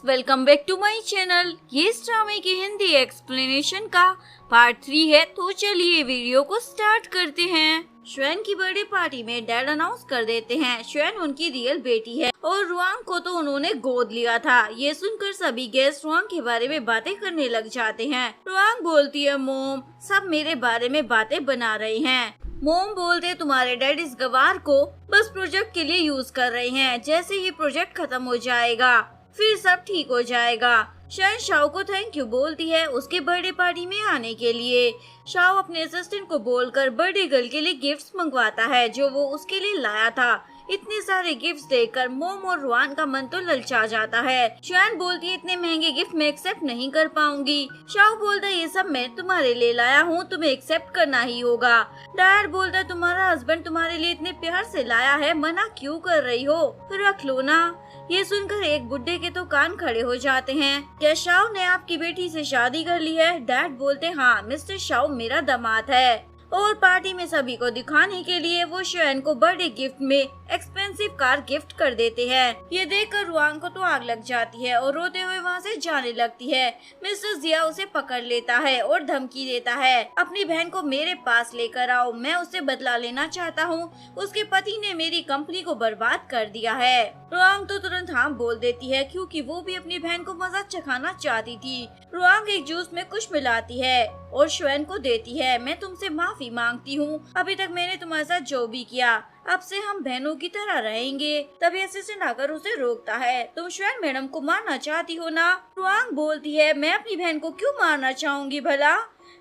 Welcome back to my channel. ये इस ड्रामे की हिंदी एक्सप्लेनेशन का पार्ट 3 है, तो चलिए वीडियो को स्टार्ट करते हैं। श्वेन की बर्थडे पार्टी में डैड अनाउंस कर देते हैं श्वेन उनकी रियल बेटी है और रुआंग को तो उन्होंने गोद लिया था। ये सुनकर सभी गेस्ट रुआंग के बारे में बातें करने लग जाते हैं। रुआंग बोलती है, मोम सब मेरे बारे में बातें बना रहे हैं। मोम बोलते तुम्हारे डैड इस गवार को बस प्रोजेक्ट के लिए यूज कर रहे हैं, जैसे ये प्रोजेक्ट खत्म हो जाएगा फिर सब ठीक हो जाएगा। शायद शाओ को थैंक यू बोलती है उसके बर्थडे पार्टी में आने के लिए। शाओ अपने असिस्टेंट को बोलकर बर्थडे गर्ल के लिए गिफ्ट्स मंगवाता है जो वो उसके लिए लाया था। इतने सारे गिफ्ट्स देखकर मोम और रुआन का मन तो ललचा जाता है। शान बोलती है इतने महंगे गिफ्ट मैं एक्सेप्ट नहीं कर पाऊंगी। शाओ बोलता है ये सब मैं तुम्हारे लिए लाया हूँ, तुम्हें एक्सेप्ट करना ही होगा। डैड बोलता है तुम्हारा हस्बैंड तुम्हारे लिए इतने प्यार से लाया है, मना क्यों कर रही हो, रख लो ना। ये सुनकर एक बुड्ढे के तो कान खड़े हो जाते हैं। क्या शाओ ने आपकी बेटी से शादी कर ली है? डैड बोलते हाँ, मिस्टर शाओ मेरा दामाद है। और पार्टी में सभी को दिखाने के लिए वो श्वेन को बर्थडे गिफ्ट में एक्सपेंसिव कार गिफ्ट कर देते हैं। ये देखकर रुआंग को तो आग लग जाती है और रोते हुए वहाँ से जाने लगती है। मिस्टर जिया उसे पकड़ लेता है और धमकी देता है अपनी बहन को मेरे पास लेकर आओ, मैं उससे बदला लेना चाहता हूँ, उसके पति ने मेरी कंपनी को बर्बाद कर दिया है। रुआंग तो तुरंत हाँ बोल देती है क्योंकि वो भी अपनी बहन को मजा चखाना चाहती थी। रुआंग एक जूस में कुछ मिलाती है और श्वेन को देती है। मैं तुमसे माफी मांगती हूँ, अभी तक मैंने तुम्हारे साथ जो भी किया, अब से हम बहनों की तरह रहेंगे। तभी असिस्टेंट आकर उसे रोकता है, तुम श्वेन मैडम को मारना चाहती हो ना? रुआंग बोलती है मैं अपनी बहन को क्यों मारना चाहूंगी भला,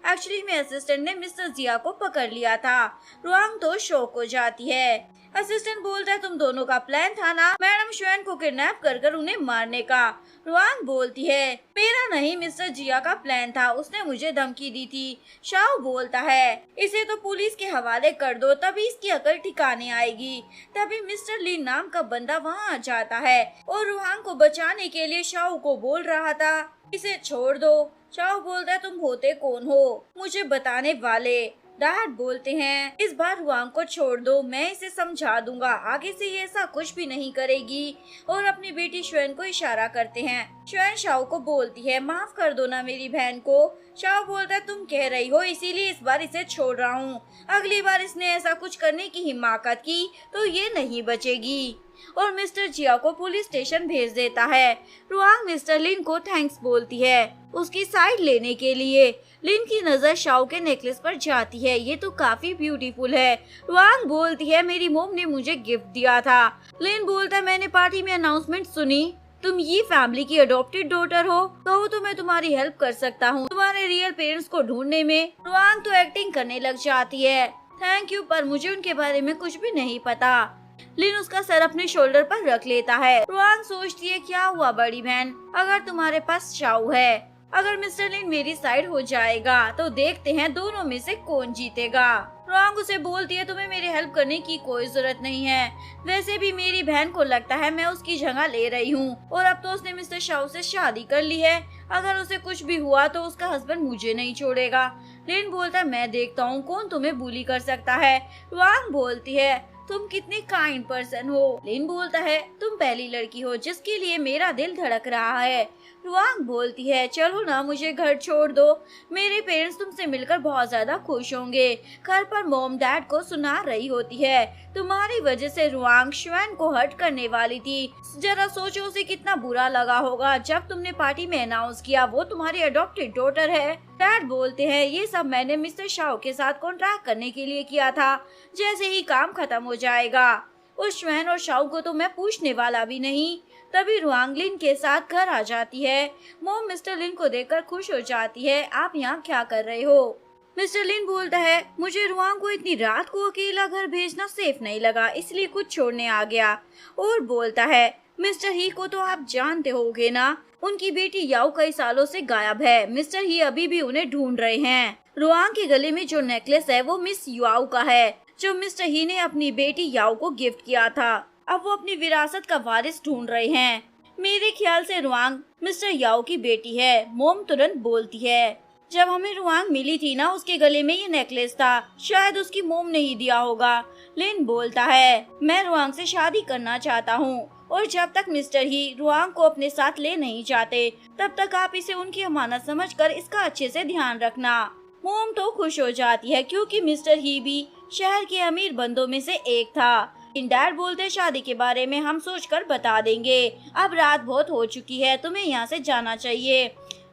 एक्चुअली में असिस्टेंट ने मिस्टर जिया को पकड़ लिया था। रुआंग तो शॉक हो जाती है। असिस्टेंट बोलता है तुम दोनों का प्लान था ना मैडम श्वेन को किडनैप कर उन्हें मारने का। रुआंग बोलती है मेरा नहीं मिस्टर जिया का प्लान था, उसने मुझे धमकी दी थी। शाओ बोलता है इसे तो पुलिस के हवाले कर दो, तभी इसकी अकल ठिकाने आएगी। तभी मिस्टर ली नाम का बंदा वहाँ आ जाता है और रुआंग को बचाने के लिए शाओ को बोल रहा था इसे छोड़ दो। शाओ बोलता है तुम होते कौन हो मुझे बताने वाले? डैड बोलते हैं इस बार रुआंग को छोड़ दो, मैं इसे समझा दूंगा, आगे से ये ऐसा कुछ भी नहीं करेगी। और अपनी बेटी श्वेन को इशारा करते हैं। श्वेन शाओ को बोलती है माफ कर दो ना मेरी बहन को। शाओ बोलता है तुम कह रही हो इसीलिए इस बार इसे छोड़ रहा हूँ, अगली बार इसने ऐसा कुछ करने की हिमाकत की तो ये नहीं बचेगी। और मिस्टर जिया को पुलिस स्टेशन भेज देता है। रुआंग मिस्टर लिन को थैंक्स बोलती है उसकी साइड लेने के लिए। लिन की नजर शाओ के नेकलेस पर जाती है, ये तो काफी ब्यूटीफुल है। रुआंग बोलती है मेरी मोम ने मुझे गिफ्ट दिया था। लिन बोलता है मैंने पार्टी में अनाउंसमेंट सुनी, तुम ये फैमिली की अडॉप्टेड डॉटर हो, कहो तो मैं तुम्हारी हेल्प कर सकता हूँ तुम्हारे रियल पेरेंट्स को ढूंढने में। रुआंग तो एक्टिंग करने लग जाती है, थैंक यू पर मुझे उनके बारे में कुछ भी नहीं पता। लिन उसका सर अपने शोल्डर पर रख लेता है। रुआंग सोचती है क्या हुआ बड़ी बहन, अगर तुम्हारे पास शाओ है, अगर मिस्टर लिन मेरी साइड हो जाएगा तो देखते हैं दोनों में से कौन जीतेगा। रुआंग उसे बोलती है तुम्हें मेरी हेल्प करने की कोई जरूरत नहीं है, वैसे भी मेरी बहन को लगता है मैं उसकी जगह ले रही हूँ और अब तो उसने मिस्टर शाओ से शादी कर ली है, अगर उसे कुछ भी हुआ तो उसका हस्बैंड मुझे नहीं छोड़ेगा। लिन बोलता है मैं देखता हूँ कौन तुम्हें बुली कर सकता है। रुआंग बोलती है तुम कितने काइंड पर्सन हो। लिन बोलता है तुम पहली लड़की हो जिसके लिए मेरा दिल धड़क रहा है। रुआंग बोलती है चलो ना मुझे घर छोड़ दो, मेरे पेरेंट्स तुमसे मिलकर बहुत ज्यादा खुश होंगे। घर पर मॉम डैड को सुना रही होती है तुम्हारी वजह से रुआंग श्वेन को हर्ट करने वाली थी, जरा सोचो उसे कितना बुरा लगा होगा जब तुमने पार्टी में अनाउंस किया वो तुम्हारी अडॉप्टेड डॉटर है। डैड बोलते हैं ये सब मैंने मिस्टर शाओ के साथ कॉन्ट्रैक्ट करने के लिए किया था, जैसे ही काम खत्म हो जाएगा उस श्वेन और शाओ को तो मैं पूछने वाला भी नहीं। तभी रुआंग लिन के साथ घर आ जाती है। मोम मिस्टर लिन को देखकर खुश हो जाती है, आप यहाँ क्या कर रहे हो? मिस्टर लिन बोलता है मुझे रुआंग को इतनी रात को अकेला घर भेजना सेफ नहीं लगा, इसलिए कुछ छोड़ने आ गया। और बोलता है मिस्टर ही को तो आप जानते होगे ना, उनकी बेटी याओ कई सालों से गायब है, मिस्टर ही अभी भी उन्हें ढूंढ रहे हैं। रुआंग के गले में जो नेकलेस है वो मिस याओ का है जो मिस्टर ही ने अपनी बेटी याओ को गिफ्ट किया था, अब वो अपनी विरासत का वारिस ढूंढ रहे हैं। मेरे ख्याल से रुआंग मिस्टर याओ की बेटी है। मोम तुरंत बोलती है जब हमें रुआंग मिली थी ना उसके गले में ये नेकलेस था, शायद उसकी मोम ने ही दिया होगा। लिन बोलता है मैं रुआंग से शादी करना चाहता हूँ। और जब तक मिस्टर ही रुआंग को अपने साथ ले नहीं जाते तब तक आप इसे उनकी अमानत समझकर इसका अच्छे से ध्यान रखना। मोम तो खुश हो जाती है क्योंकि मिस्टर ही भी शहर के अमीर बंदों में से एक था। डैड बोलते शादी के बारे में हम सोचकर बता देंगे, अब रात बहुत हो चुकी है, तुम्हें यहाँ से जाना चाहिए।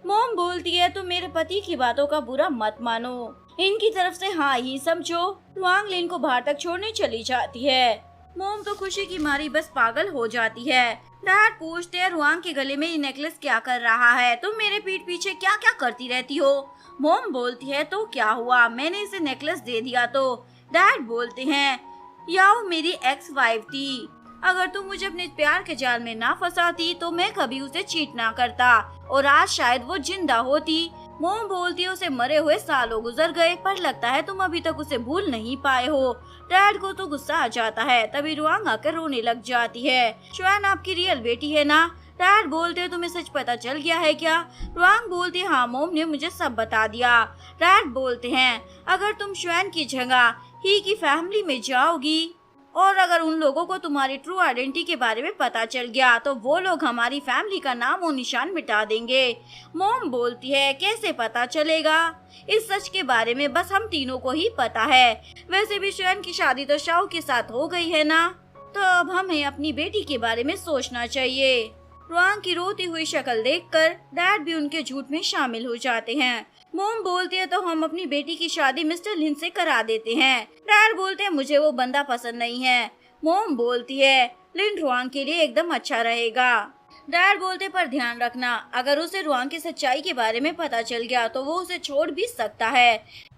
मोम बोलती है तुम मेरे पति की बातों का बुरा मत मानो, इनकी तरफ से हाँ ही समझो। रुआंग लिन को बाहर तक छोड़ने चली जाती है। मोम तो खुशी की मारी बस पागल हो जाती है। डैड पूछते हैं रुआंग के गले में ये नेकलेस क्या कर रहा है, तुम मेरे पीठ पीछे क्या क्या करती रहती हो। मोम बोलती है तो क्या हुआ, मैंने इसे नेकलेस दे दिया तो। डैड बोलते हैं याओ मेरी एक्स वाइफ थी, अगर तुम मुझे अपने प्यार के जाल में ना फंसाती तो मैं कभी उसे चीट ना करता और आज शायद वो जिंदा होती। मोम बोलती है उसे मरे हुए सालों गुजर गए पर लगता है तुम अभी तक उसे भूल नहीं पाए हो। डैड को तो गुस्सा आ जाता है, तभी रुआंग आकर रोने लग जाती है। श्वेन आपकी रियल बेटी है ना। डैड बोलते हैं तुम्हें सच पता चल गया है क्या। रुआंग बोलती है हाँ मोम ने मुझे सब बता दिया। डैड बोलते हैं अगर तुम श्वेन की जगह ही की फैमिली में जाओगी और अगर उन लोगों को तुम्हारी ट्रू आइडेंटिटी के बारे में पता चल गया तो वो लोग हमारी फैमिली का नाम और निशान मिटा देंगे। मोम बोलती है कैसे पता चलेगा, इस सच के बारे में बस हम तीनों को ही पता है। वैसे भी श्वेन की शादी तो शाओ के साथ हो गई है ना, तो अब हमें अपनी बेटी के बारे में सोचना चाहिए। रुआंग की रोती हुई शक्ल देखकर डैड भी उनके झूठ में शामिल हो जाते हैं। मोम बोलती है तो हम अपनी बेटी की शादी मिस्टर लिन से करा देते हैं। डैड बोलते हैं मुझे वो बंदा पसंद नहीं है। मोम बोलती है लिन रुआंग के लिए एकदम अच्छा रहेगा। डैड बोलते पर ध्यान रखना अगर उसे रुआंग की सच्चाई के बारे में पता चल गया तो वो उसे छोड़ भी सकता है।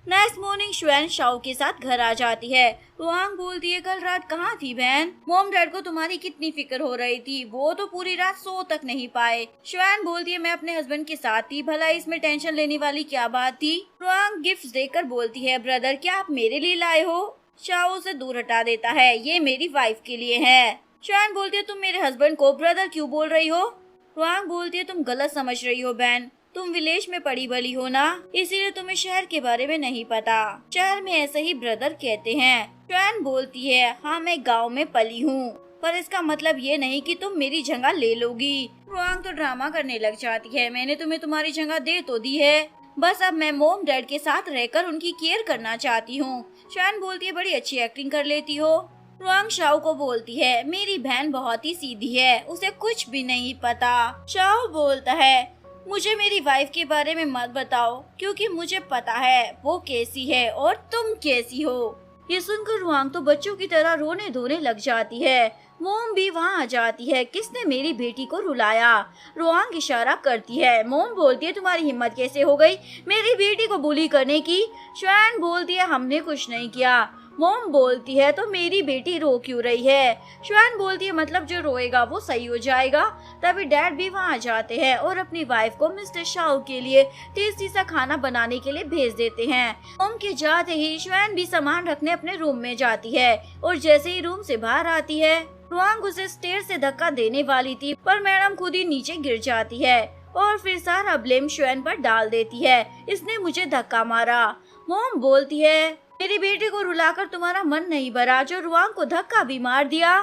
नेक्स्ट मॉर्निंग श्वेन शाओ के साथ घर आ जाती है। रुआंग बोलती है कल रात कहाँ थी बहन, मोम डैड को तुम्हारी कितनी फिक्र हो रही थी, वो तो पूरी रात सो तक नहीं पाए। श्वेन बोलती है मैं अपने हस्बैंड के साथ थी, भला इसमें टेंशन लेने वाली क्या बात थी। रुआंग गिफ्ट देकर बोलती है ब्रदर क्या आप मेरे लिए लाए हो। शाओ उसे दूर हटा देता है, ये मेरी वाइफ के लिए है। श्वेन बोलती है तुम मेरे हस्बैंड को ब्रदर क्यों बोल रही हो। रुआंग बोलती है तुम गलत समझ रही हो बहन, तुम विलेज में पड़ी बड़ी हो ना, इसीलिए तुम्हें शहर के बारे में नहीं पता, शहर में ऐसे ही ब्रदर कहते हैं। श्वेन बोलती है हाँ मैं गांव में पली हूँ पर इसका मतलब ये नहीं कि तुम मेरी जगह ले लोगी। रुआंग तो ड्रामा करने लग जाती है, मैंने तुम्हें तुम्हारी जगह दे तो दी है, बस अब मैं मोम डैड के साथ रहकर उनकी केयर करना चाहती हूँ। श्वेन बोलती है बड़ी अच्छी एक्टिंग कर लेती हो। रुआंग शाओ को बोलती है मेरी बहन बहुत ही सीधी है, उसे कुछ भी नहीं पता। शाओ बोलता है मुझे मेरी वाइफ के बारे में मत बताओ क्योंकि मुझे पता है वो कैसी है और तुम कैसी हो। ये सुनकर रुआंग तो बच्चों की तरह रोने धोने लग जाती है। मोम भी वहाँ आ जाती है, किसने मेरी बेटी को रुलाया। रुआंग इशारा करती है। मोम बोलती है तुम्हारी हिम्मत कैसे हो गई मेरी बेटी को बुली करने की। श्वेन बोलती है हमने कुछ नहीं किया। मोम बोलती है तो मेरी बेटी रो क्यों रही है। श्वेन बोलती है मतलब जो रोएगा वो सही हो जाएगा। तभी डैड भी वहाँ आ जाते हैं और अपनी वाइफ को मिस्टर शाओ के लिए टेस्टी सा खाना बनाने के लिए भेज देते हैं। मोम के जाते ही श्वेन भी सामान रखने अपने रूम में जाती है और जैसे ही रूम से बाहर आती है रुआंग उसे स्टेयर से धक्का देने वाली थी पर मैडम खुद ही नीचे गिर जाती है और फिर सारा ब्लेम श्वेन पर डाल देती है, इसने मुझे धक्का मारा। मोम बोलती है मेरी बेटी को रुलाकर तुम्हारा मन नहीं भरा जो रुआंग को धक्का भी मार दिया।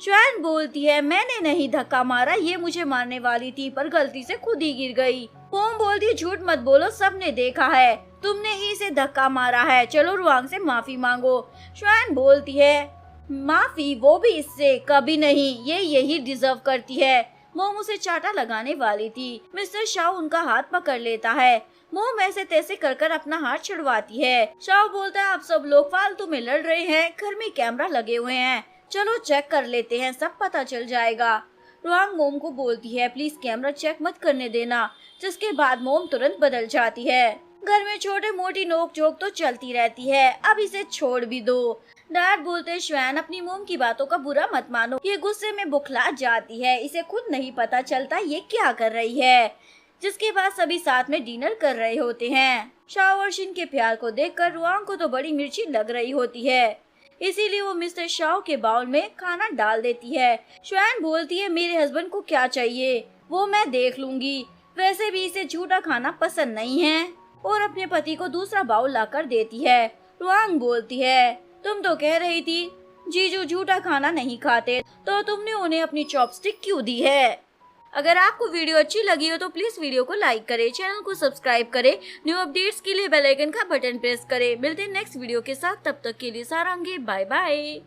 श्वेन बोलती है मैंने नहीं धक्का मारा, ये मुझे मारने वाली थी पर गलती से खुद ही गिर गई। मोम बोलती है झूठ मत बोलो, सबने देखा है, तुमने ही इसे धक्का मारा है, चलो रुआंग से माफी मांगो। श्वेन बोलती है माफी वो भी इससे कभी नहीं, ये यही डिजर्व करती है। मोम उसे चाटा लगाने वाली थी, मिस्टर शाओ उनका हाथ पकड़ लेता है। मोम ऐसे तैसे कर अपना हाथ छुड़वाती है। शाओ बोलता है आप सब लोग फालतू में लड़ रहे हैं, घर में कैमरा लगे हुए हैं, चलो चेक कर लेते हैं, सब पता चल जाएगा। रुआंग मोम को बोलती है प्लीज कैमरा चेक मत करने देना, जिसके बाद मोम तुरंत बदल जाती है। घर में छोटे मोटी नोक झोंक तो चलती रहती है, अब इसे छोड़ भी दो। डैड बोलते श्वेन अपनी मोम की बातों का बुरा मत मानो, ये गुस्से में बुखला जाती है, इसे खुद नहीं पता चलता ये क्या कर रही है। जिसके बाद सभी साथ में डिनर कर रहे होते हैं। शाओ और शिन के प्यार को देखकर रुआंग को तो बड़ी मिर्ची लग रही होती है, इसीलिए वो मिस्टर शाओ के बाउल में खाना डाल देती है। श्वेन बोलती है मेरे हस्बैंड को क्या चाहिए वो मैं देख लूंगी, वैसे भी इसे झूठा खाना पसंद नहीं है, और अपने पति को दूसरा बाउल लाकर देती है। रुआंग बोलती है तुम तो कह रही थी जीजू झूठा खाना नहीं खाते, तो तुमने उन्हें अपनी चॉपस्टिक क्यों दी है? अगर आपको वीडियो अच्छी लगी हो तो प्लीज वीडियो को लाइक करें, चैनल को सब्सक्राइब करें, न्यू अपडेट्स के लिए बेल आइकन का बटन प्रेस करें। मिलते हैं नेक्स्ट वीडियो के साथ, तब तक के लिए सारांगे, बाय बाय।